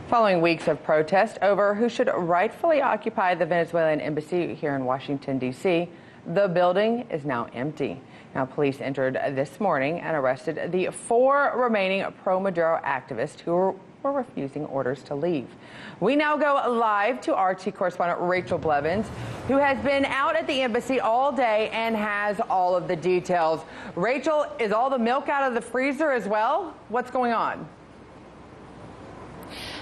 Following weeks of protest over who should rightfully occupy the Venezuelan embassy here in Washington, D.C., the building is now empty. Now, police entered this morning and arrested the 4 remaining pro-Maduro activists who were refusing orders to leave. We now go live to RT correspondent Rachel Blevins, who has been out at the embassy all day and has all of the details. Rachel, is all the milk out of the freezer as well? What's going on?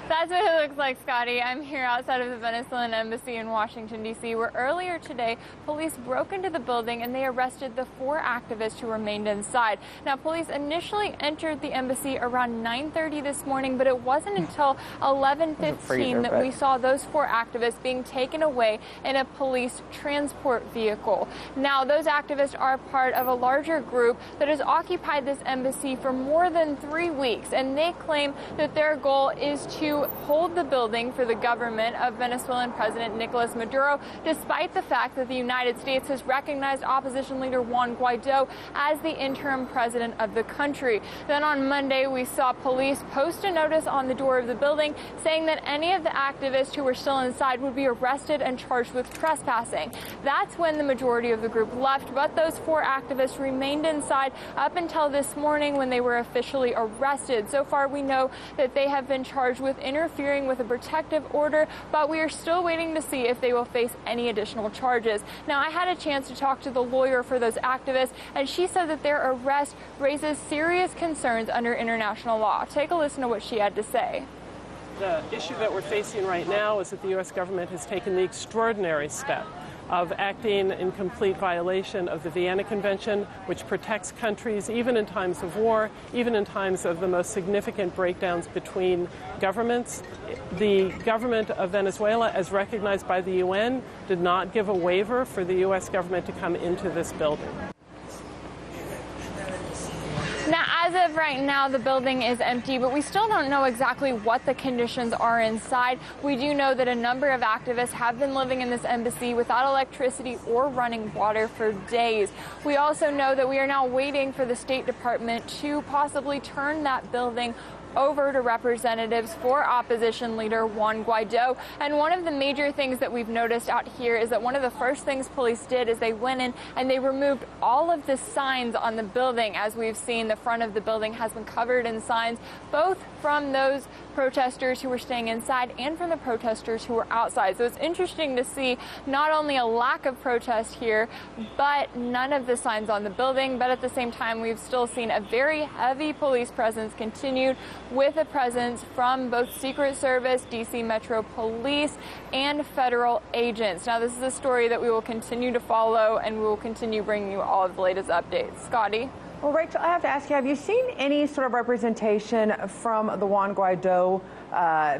That's what it looks like, Scotty. I'm here outside of the Venezuelan embassy in Washington, D.C., where earlier today, police broke into the building and they arrested the 4 activists who remained inside. Now, police initially entered the embassy around 9:30 this morning, but it wasn't until 11:15 that we saw those 4 activists being taken away in a police transport vehicle. Now, those activists are part of a larger group that has occupied this embassy for more than 3 weeks, and they claim that their goal is to hold the building for the government of Venezuelan President Nicolas Maduro, despite the fact that the United States has recognized opposition leader Juan Guaido as the interim president of the country. Then on Monday, we saw police post a notice on the door of the building saying that any of the activists who were still inside would be arrested and charged with trespassing. That's when the majority of the group left, but those 4 activists remained inside up until this morning when they were officially arrested. So far, we know that they have been charged with interfering with a protective order, but we are still waiting to see if they will face any additional charges. Now, I had a chance to talk to the lawyer for those activists, and she said that their arrest raises serious concerns under international law. Take a listen to what she had to say. The issue that we're facing right now is that the U.S. government has taken the extraordinary step of acting in complete violation of the Vienna Convention, which protects countries even in times of war, even in times of the most significant breakdowns between governments. The government of Venezuela, as recognized by the UN, did not give a waiver for the U.S. government to come into this building. Now, as of right now, the building is empty, but we still don't know exactly what the conditions are inside. We do know that a number of activists have been living in this embassy without electricity or running water for days. We also know that we are now waiting for the State Department to possibly turn that building over to representatives for opposition leader Juan Guaido. And one of the major things that we've noticed out here is that one of the first things police did is they went in and they removed all of the signs on the building. As we've seen, the front of the building has been covered in signs, both from those protesters who were staying inside and from the protesters who were outside. So it's interesting to see not only a lack of protest here, but none of the signs on the building. But at the same time, we've still seen a very heavy police presence continued, with a presence from both Secret Service, D.C. Metro Police, and federal agents. Now, this is a story that we will continue to follow, and we will continue bringing you all of the latest updates. Scotty? Well, Rachel, I have to ask you, have you seen any sort of representation from the Juan Guaido,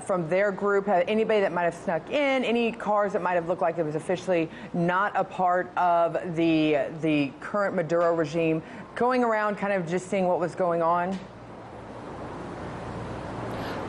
from their group? Anybody that might have snuck in, any cars that might have looked like it was officially not a part of the current Maduro regime, going around kind of just seeing what was going on?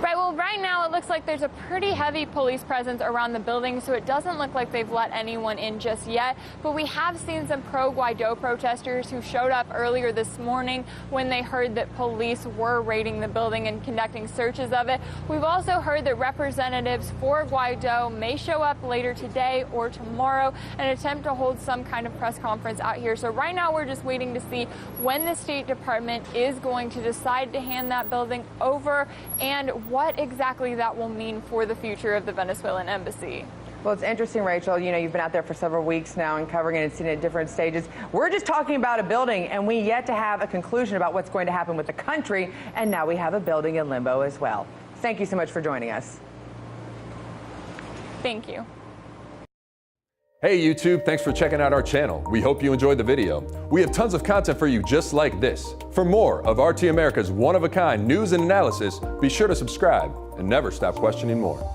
Right, well, right now it looks like there's a pretty heavy police presence around the building, so it doesn't look like they've let anyone in just yet. But we have seen some pro-Guaido protesters who showed up earlier this morning when they heard that police were raiding the building and conducting searches of it. We've also heard that representatives for Guaido may show up later today or tomorrow and attempt to hold some kind of press conference out here. So right now we're just waiting to see when the State Department is going to decide to hand that building over and what exactly that will mean for the future of the Venezuelan embassy. Well, it's interesting, Rachel. You know, you've been out there for several weeks now and covering it and seen it at different stages. We're just talking about a building, and we yet to have a conclusion about what's going to happen with the country. And now we have a building in limbo as well. Thank you so much for joining us. Thank you. Hey YouTube, thanks for checking out our channel. We hope you enjoyed the video. We have tons of content for you just like this. For more of RT America's one-of-a-kind news and analysis, be sure to subscribe and never stop questioning more.